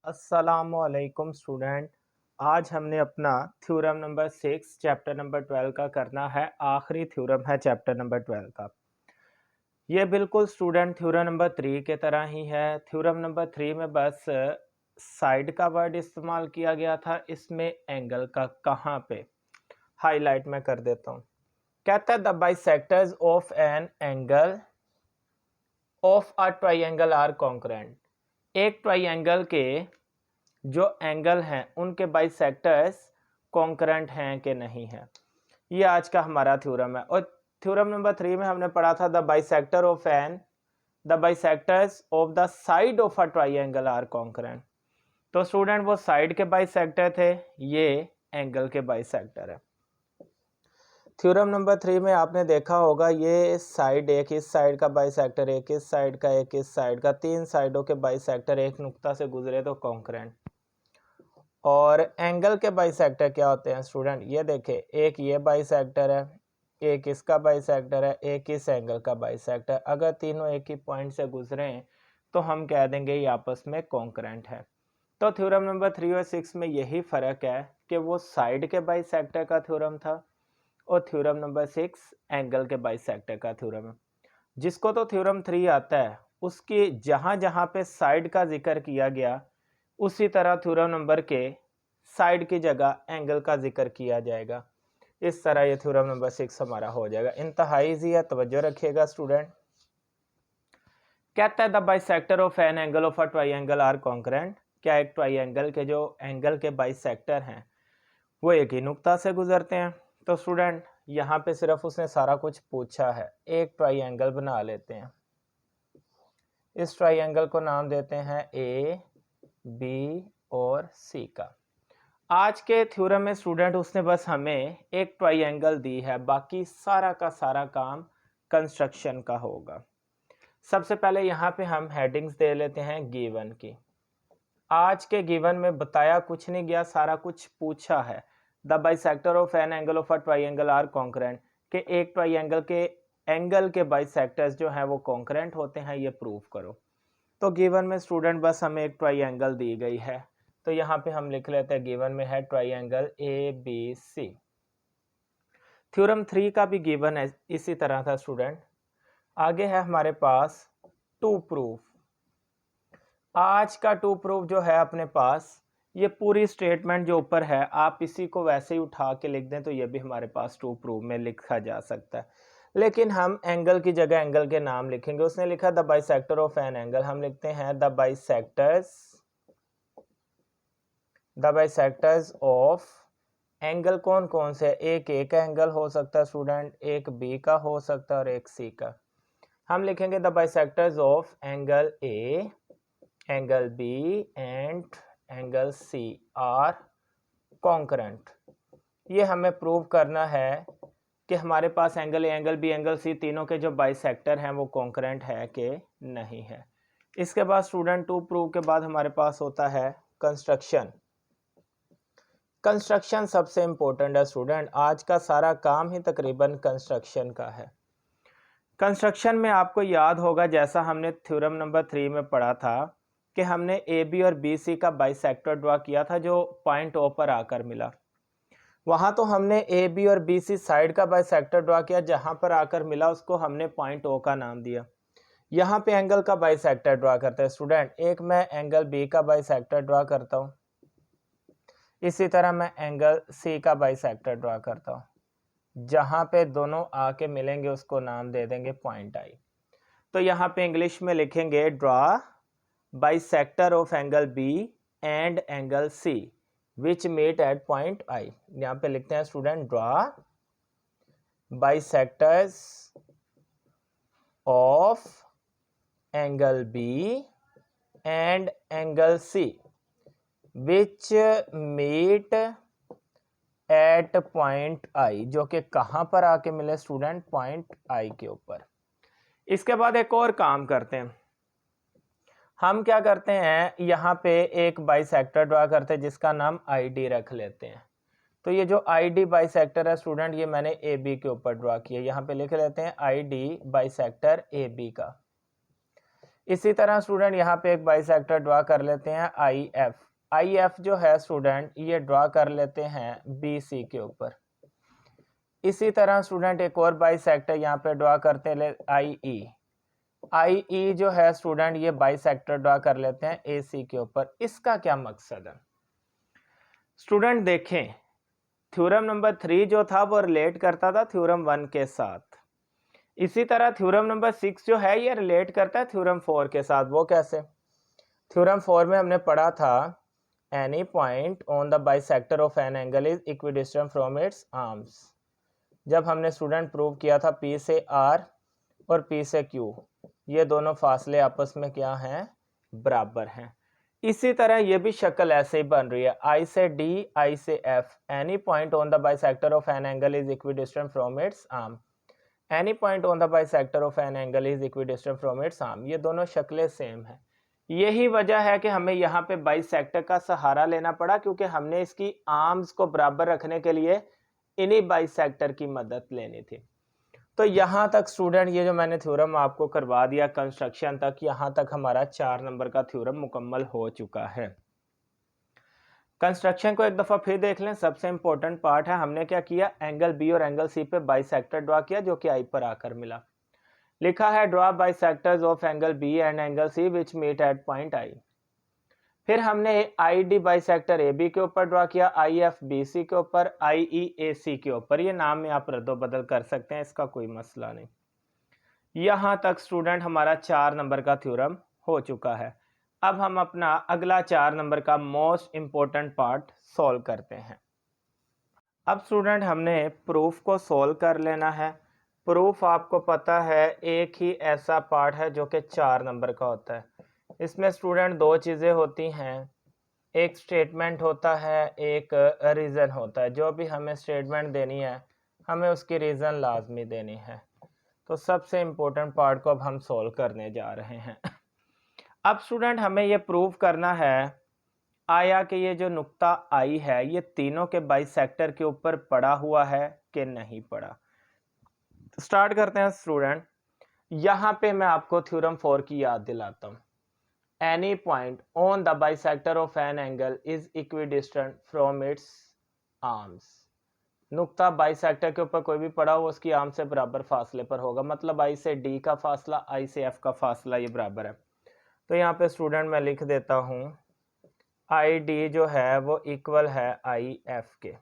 अस्सलामुअलैकुम स्टूडेंट। आज हमने अपना थ्योरम नंबर 6 चैप्टर नंबर 12 का करना है। आखिरी थ्योरम है चैप्टर नंबर 12 का। ये बिल्कुल स्टूडेंट थ्योरम नंबर 3 के तरह ही है। थ्योरम नंबर 3 में बस साइड का वर्ड इस्तेमाल किया गया था, इसमें एंगल का कहाँ पे हाईलाइट में कर देता हूँ। कहता है the bisectors of an angle of a triangle are concurrent. एक ट्राइंगल के जो एंगल हैं उनके बाइसेक्टर्स कॉन्करेंट हैं कि नहीं है, ये आज का हमारा थ्योरम है। और थ्योरम नंबर 3 में हमने पढ़ा था the bisectors of the side of a triangle are concurrent. तो स्टूडेंट वो साइड के बाइसेक्टर थे, ये एंगल के बाइसेक्टर है। थ्योरम नंबर 3 में आपने देखा होगा ये साइड, एक इस साइड का बाइसेक्टर, एक इस साइड का, एक इस साइड का, तीन साइडों के बाइसेक्टर एक नुक्ता से गुजरे तो कॉन्करेंट। और एंगल के बाइसेक्टर क्या होते हैं स्टूडेंट, ये देखें, एक ये बाइसेक्टर है, एक इसका बाइसेक्टर है, एक इस एंगल का बाइसेक्टर। अगर तीनों एक ही पॉइंट से गुजरे तो हम कह देंगे ये आपस में कॉन्करेंट है। तो थ्योरम नंबर 3 और 6 में यही फ़र्क है कि वो साइड के बाइसेक्टर का थ्योरम था और थ्योरम नंबर 6 एंगल के बाइसेक्टर का थ्योरम है। जिसको तो थ्योरम 3 आता है उसकी जहाँ जहाँ पे साइड का जिक्र किया गया उसी तरह थ्योरम नंबर के साइड की जगह एंगल का जिक्र किया जाएगा। इस तरह ये थ्योरम नंबर 6 हमारा हो जाएगा। इंतहाई ईजी है, तवज्जो रखिएगा स्टूडेंट। कहता है the bisector of an angle of a triangle are concurrent. क्या एक ट्राइंगल के जो एंगल के बाइसेक्टर हैं वो एक ही नुक्ता से गुजरते हैं। तो स्टूडेंट यहाँ पे सिर्फ उसने सारा कुछ पूछा है। एक ट्राइंगल बना लेते हैं, इस ट्राइंगल को नाम देते हैं ए, बी और सी का। आज के थ्योरम में स्टूडेंट उसने बस हमें एक ट्राइंगल दी है, बाकी सारा का सारा काम कंस्ट्रक्शन का होगा। सबसे पहले यहाँ पे हम हेडिंग्स दे लेते हैं गिवन की। आज के गिवन में बताया कुछ नहीं गया, सारा कुछ पूछा है। The bisector of an angle of a triangle are concurrent, के एक ट्राइंगल के एंगल के बाइसेक्टर्स जो हैं वो कॉन्करेंट होते हैं, ये प्रूव करो। तो गिवन में स्टूडेंट बस हमें एक ट्राइंगल दी गई है, तो यहाँ पे हम लिख लेते हैं गिवन में है triangle A B C. Theorem 3 का भी गिवन है इसी तरह था स्टूडेंट। आगे है हमारे पास टू प्रूफ। आज का टू प्रूफ जो है अपने पास, ये पूरी स्टेटमेंट जो ऊपर है आप इसी को वैसे ही उठा के लिख दें तो ये भी हमारे पास टू प्रूफ में लिखा जा सकता है। लेकिन हम एंगल की जगह एंगल के नाम लिखेंगे। उसने लिखा the bisector of an angle, हम लिखते हैं द बाइसेक्टर्स ऑफ एंगल। कौन कौन से, एक ए का एंगल हो सकता है स्टूडेंट, एक बी का हो सकता है और एक सी का। हम लिखेंगे the bisectors of angle A, angle B and angle C are concurrent. ये हमें प्रूव करना है कि हमारे पास angle A, angle B, angle C तीनों के जो बाइसेक्टर हैं वो कॉन्करेंट है कि नहीं है। इसके बाद स्टूडेंट टू प्रूव के बाद हमारे पास होता है कंस्ट्रक्शन। कंस्ट्रक्शन सबसे इंपॉर्टेंट है स्टूडेंट, आज का सारा काम ही तकरीबन कंस्ट्रक्शन का है। कंस्ट्रक्शन में आपको याद होगा जैसा हमने थ्योरम नंबर 3 में पढ़ा था कि हमने ए बी और बी सी का बाइसेक्टर ड्रॉ किया था जो पॉइंट ओ पर आकर मिला। वहाँ तो हमने ए बी और बी सी साइड का बाइसेक्टर ड्रॉ किया, जहाँ पर आकर मिला उसको हमने पॉइंट ओ का नाम दिया। यहाँ पे एंगल का बाइसेक्टर ड्रॉ करते हैं स्टूडेंट। एक मैं एंगल बी का बाइसेक्टर ड्रॉ करता हूँ, इसी तरह मैं एंगल सी का बाइसेक्टर ड्रॉ करता हूँ। जहाँ पे दोनों आके मिलेंगे उसको नाम दे देंगे पॉइंट आई। तो यहाँ पे इंग्लिश में लिखेंगे draw bisector of angle B and angle C which meet at point I. यहाँ पे लिखते हैं student draw bisectors of angle B and angle C which meet at point I, जो कि कहाँ पर आके मिले स्टूडेंट, पॉइंट आई के ऊपर। इसके बाद एक और काम करते हैं, हम क्या करते हैं यहाँ पे एक बाइसेक्टर ड्रा करते हैं जिसका नाम आई डी रख लेते हैं। तो ये जो आई डी बाइसेक्टर है स्टूडेंट, ये मैंने ए बी के ऊपर ड्रा किया। यहाँ पे लिख लेते हैं I D bisector A B का। इसी तरह स्टूडेंट यहाँ पे एक बाइसेक्टर ड्रा कर लेते हैं आई एफ जो है स्टूडेंट ये ड्रा कर लेते हैं बी सी के ऊपर। इसी तरह स्टूडेंट एक और बाइसेक्टर यहाँ पे ड्रा करते हैं आई ई जो है स्टूडेंट ये बाइसेक्टर ड्रा कर लेते हैं ए सी के ऊपर। इसका क्या मकसद है स्टूडेंट, देखें थ्योरम नंबर 3 जो था वो रिलेट करता था थ्योरम 1 के साथ। इसी तरह थ्योरम नंबर 6 जो है ये रिलेट करता है थ्योरम 4 के साथ। वो कैसे? थ्योरम 4 में हमने पढ़ा था any point on the bisector of an angle is equidistant from its arms. जब हमने स्टूडेंट प्रूव किया था P से R और P से Q ये दोनों फासले आपस में क्या हैं? बराबर हैं। इसी तरह ये भी शक्ल ऐसे ही बन रही है I से D, I से F। Any point on the bisector of an angle is equidistant from its arm. Any point on the bisector of an angle is equidistant from its arm. ये दोनों शक्लें सेम है। यही वजह है कि हमें यहाँ पे बाइसेक्टर का सहारा लेना पड़ा, क्योंकि हमने इसकी आर्म्स को बराबर रखने के लिए इन्हीं बाइसेक्टर की मदद लेनी थी। तो यहाँ तक स्टूडेंट ये जो मैंने थ्योरम आपको करवा दिया कंस्ट्रक्शन तक, यहाँ तक हमारा 4 नंबर का थ्योरम मुकम्मल हो चुका है। कंस्ट्रक्शन को एक दफ़ा फिर देख लें। सबसे इंपॉर्टेंट पार्ट है, हमने क्या किया, एंगल बी और एंगल सी पे बाइसेक्टर ड्रा किया जो कि आई पर आकर मिला। लिखा है draw bisectors of angle B and angle C which meet at point I. फिर हमने I D bisector A B के ऊपर ड्रा किया, आई एफ बी सी के ऊपर, आई ई ए सी के ऊपर। ये नाम में आप रद्दो बदल कर सकते हैं, इसका कोई मसला नहीं। यहाँ तक स्टूडेंट हमारा 4 नंबर का थ्योरम हो चुका है। अब हम अपना अगला 4 नंबर का मोस्ट इम्पोर्टेंट पार्ट सॉल्व करते हैं। अब स्टूडेंट हमने प्रूफ को सॉल्व कर लेना है। प्रूफ आपको पता है एक ही ऐसा पार्ट है जो कि 4 नंबर का होता है। इसमें स्टूडेंट 2 चीज़ें होती हैं, एक स्टेटमेंट होता है, एक रीज़न होता है। जो भी हमें स्टेटमेंट देनी है हमें उसकी रीज़न लाजमी देनी है। तो सबसे इम्पोर्टेंट पार्ट को अब हम सॉल्व करने जा रहे हैं। अब स्टूडेंट हमें ये प्रूव करना है आया कि ये जो नुक्ता आई है ये तीनों के बाइसेक्टर के ऊपर पड़ा हुआ है कि नहीं पड़ा। स्टार्ट करते हैं स्टूडेंट। यहाँ पे मैं आपको थ्योरम 4 की याद दिलाता हूँ। Any point on the bisector of an angle is equidistant from its arms. नुक्ता बाइसेक्टर के ऊपर कोई भी पड़ा हो उसकी आर्म से बराबर फासले पर होगा। मतलब आई से डी का फासला, आई से एफ का फासला ये बराबर है। तो यहाँ पे स्टूडेंट मैं लिख देता हूँ आई डी जो है वो इक्वल है आई एफ के।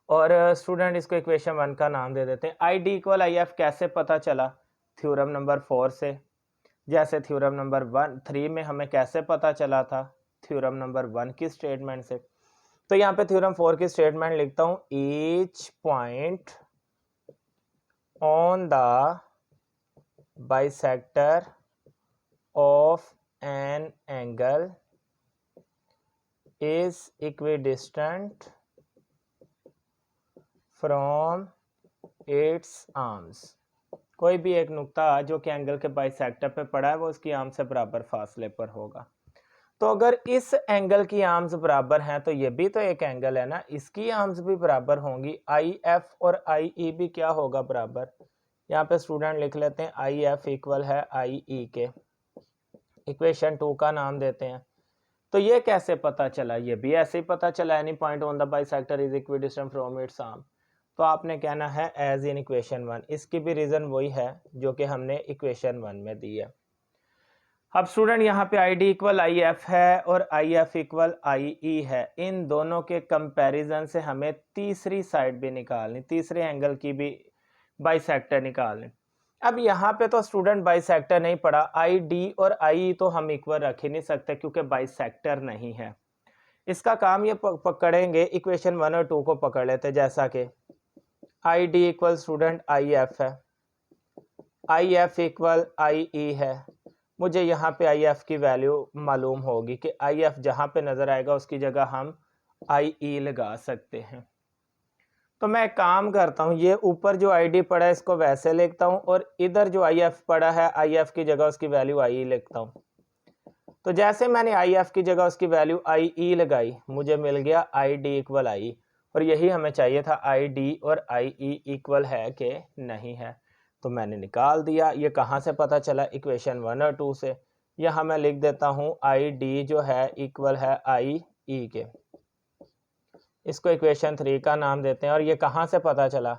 और स्टूडेंट इसको इक्वेशन 1 का नाम दे देते हैं। I D equal I F कैसे पता चला? थ्योरम नंबर 4 से। जैसे थ्योरम नंबर 3 में हमें कैसे पता चला था? थ्योरम नंबर 1 की स्टेटमेंट से। तो यहाँ पे थ्योरम 4 की स्टेटमेंट लिखता हूँ, each point on the bisector of an angle is equidistant from its arms. कोई भी एक नुक्ता जो कि एंगल के बाइसेक्टर पे पड़ा है वो उसकी आर्म से बराबर फासले पर होगा। तो अगर इस एंगल की आर्म्स बराबर हैं तो ये भी तो एक एंगल है ना, इसकी आर्म्स भी बराबर होंगी। आई एफ और आई ई भी क्या होगा? बराबर। यहाँ पे स्टूडेंट लिख लेते हैं आई एफ इक्वल है आई ई के। इक्वेशन 2 का नाम देते हैं। तो ये कैसे पता चला? ये भी ऐसे ही पता चला, any point on the bisector is equidistant from its arm. तो आपने कहना है एज इन इक्वेशन 1। इसकी भी रीज़न वही है जो कि हमने इक्वेशन 1 में दी है। अब स्टूडेंट यहाँ पे I D equal I F है और आई एफ इक्वल आई ई है। इन दोनों के कंपैरिजन से हमें तीसरी साइड भी निकालनी, तीसरे एंगल की भी बाइसेक्टर निकालनी। अब यहाँ पे तो स्टूडेंट बाइसेक्टर नहीं पड़ा, आई डी और आई तो हम इक्वल रख ही नहीं सकते क्योंकि बाइसेक्टर नहीं है। इसका काम ये पकड़ेंगे, इक्वेशन 1 और 2 को पकड़ लेते। जैसा कि I D equal student I F है, आई एफ इक्वल आई ई है। मुझे यहाँ पे आई एफ की वैल्यू मालूम होगी कि आई एफ जहाँ पे नज़र आएगा उसकी जगह हम आई ई लगा सकते हैं। तो मैं काम करता हूँ, ये ऊपर जो आई डी पड़ा है इसको वैसे लिखता हूँ और इधर जो आई एफ पड़ा है आई एफ की जगह उसकी वैल्यू आई ई लिखता हूँ। तो जैसे मैंने आई एफ की जगह उसकी वैल्यू आई ई लगाई मुझे मिल गया आई डी इक्वल आई। और यही हमें चाहिए था, आई डी और आई ई इक्वल है कि नहीं है। तो मैंने निकाल दिया। ये कहाँ से पता चला? इक्वेशन 1 और 2 से। यहाँ मैं लिख देता हूँ आई डी जो है इक्वल है आई ई के, इसको इक्वेशन 3 का नाम देते हैं। और ये कहाँ से पता चला?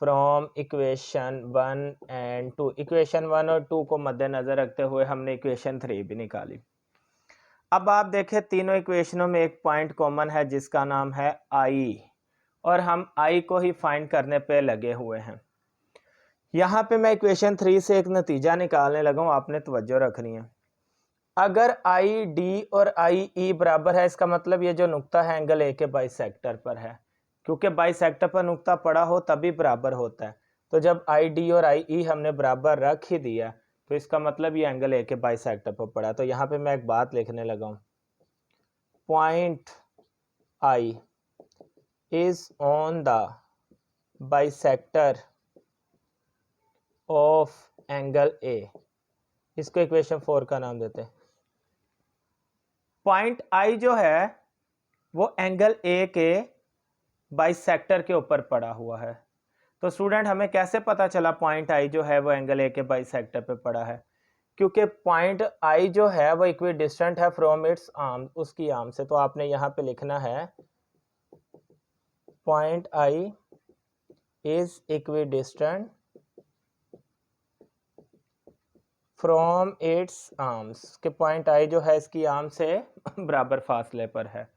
From equation 1 and 2। इक्वेशन 1 और 2 को मद्देनजर रखते हुए हमने इक्वेशन 3 भी निकाली। अब आप देखें तीनों इक्वेशनों में एक पॉइंट कॉमन है जिसका नाम है आई, और हम आई को ही फाइंड करने पे लगे हुए हैं। यहाँ पे मैं इक्वेशन 3 से एक नतीजा निकालने लगा हूँ, आपने तवज्जो रखनी है। अगर आई डी और आई ई बराबर है, इसका मतलब ये जो नुक्ता है एंगल ए के बाइसेक्टर पर है, क्योंकि बाइसेक्टर पर नुक्ता पड़ा हो तभी बराबर होता है। तो जब आई डी और आई ई हमने बराबर रख ही दिया तो इसका मतलब ये एंगल ए के बाइसेक्टर पर पड़ा। तो यहाँ पे मैं एक बात लिखने लगा हूँ, point I is on the bisector of angle ए। इसको इक्वेशन 4 का नाम देते हैं। पॉइंट आई जो है वो एंगल ए के बाइसेक्टर के ऊपर पड़ा हुआ है। तो स्टूडेंट हमें कैसे पता चला पॉइंट आई जो है वो एंगल ए के बाइसेक्टर पे पड़ा है? क्योंकि पॉइंट आई जो है वो इक्वी डिस्टेंट है फ्रॉम इट्स आर्म, उसकी आर्म से। तो आपने यहाँ पे लिखना है point I is equi distant from its arms, के पॉइंट आई जो है इसकी आर्म से बराबर फासले पर है।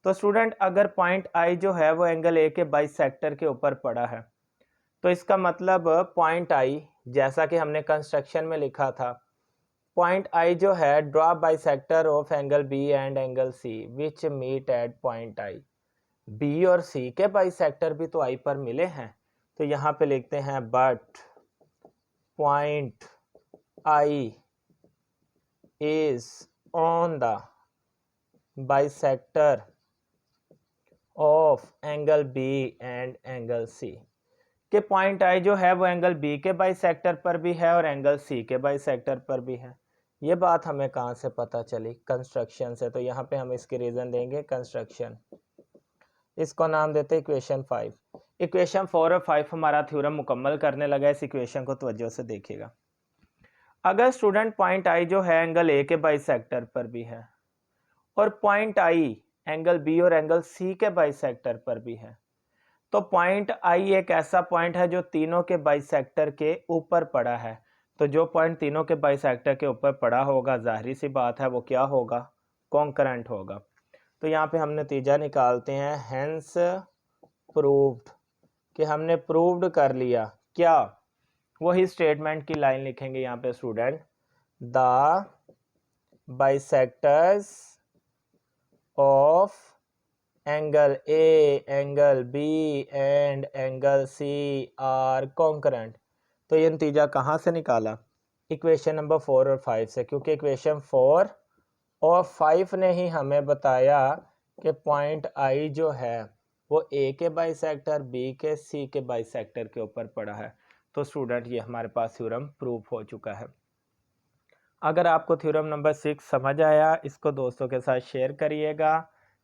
तो स्टूडेंट अगर पॉइंट आई जो है वो एंगल ए के बाइसेक्टर के ऊपर पड़ा है तो इसका मतलब पॉइंट आई, जैसा कि हमने कंस्ट्रक्शन में लिखा था, पॉइंट आई जो है draw bisector of angle B and angle C which meet at point I. B और सी के बाइसेक्टर भी तो आई पर मिले हैं। तो यहाँ पे लिखते हैं but point I is on the bisector of angle B and angle C, के पॉइंट आई जो है वो एंगल बी के बाइसेक्टर पर भी है और एंगल सी के बाइसेक्टर पर भी है। ये बात हमें कहाँ से पता चली? कंस्ट्रक्शन से। तो यहाँ पे हम इसके रीजन देंगे कंस्ट्रक्शन, इसको नाम देते हैं इक्वेशन 5। इक्वेशन 4 और 5 हमारा थ्योरम मुकम्मल करने लगा। इस इक्वेशन को तवज्जो से देखिएगा। अगर स्टूडेंट पॉइंट आई जो है एंगल ए के बाइसेक्टर पर भी है और पॉइंट आई एंगल बी और एंगल सी के बाइसेक्टर पर भी है, तो पॉइंट आई एक ऐसा पॉइंट है जो तीनों के बाइसेक्टर के ऊपर पड़ा है। तो जो पॉइंट तीनों के बाइसेक्टर के ऊपर पड़ा होगा, जाहिर सी बात है वो क्या होगा? कॉन्करेंट होगा। तो यहाँ पे हम नतीजा निकालते हैं, हेंस प्रूव्ड, कि हमने प्रूव्ड कर लिया। क्या? वही स्टेटमेंट की लाइन लिखेंगे यहाँ पे student, the bisectors of angle A, angle B and angle C are concurrent. तो ये नतीजा कहाँ से निकाला? इक्वेशन नंबर 4 और 5 से, क्योंकि इक्वेशन 4 और 5 ने ही हमें बताया कि पॉइंट आई जो है वो ए के बाइसेक्टर, बी के, सी के बाइसेक्टर के ऊपर पड़ा है। तो स्टूडेंट ये हमारे पास थ्योरम प्रूव हो चुका है। अगर आपको थ्योरम नंबर 6 समझ आया, इसको दोस्तों के साथ शेयर करिएगा।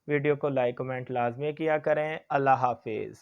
वीडियो को लाइक कमेंट लाजमी किया करें। अल्लाह हाफिज़।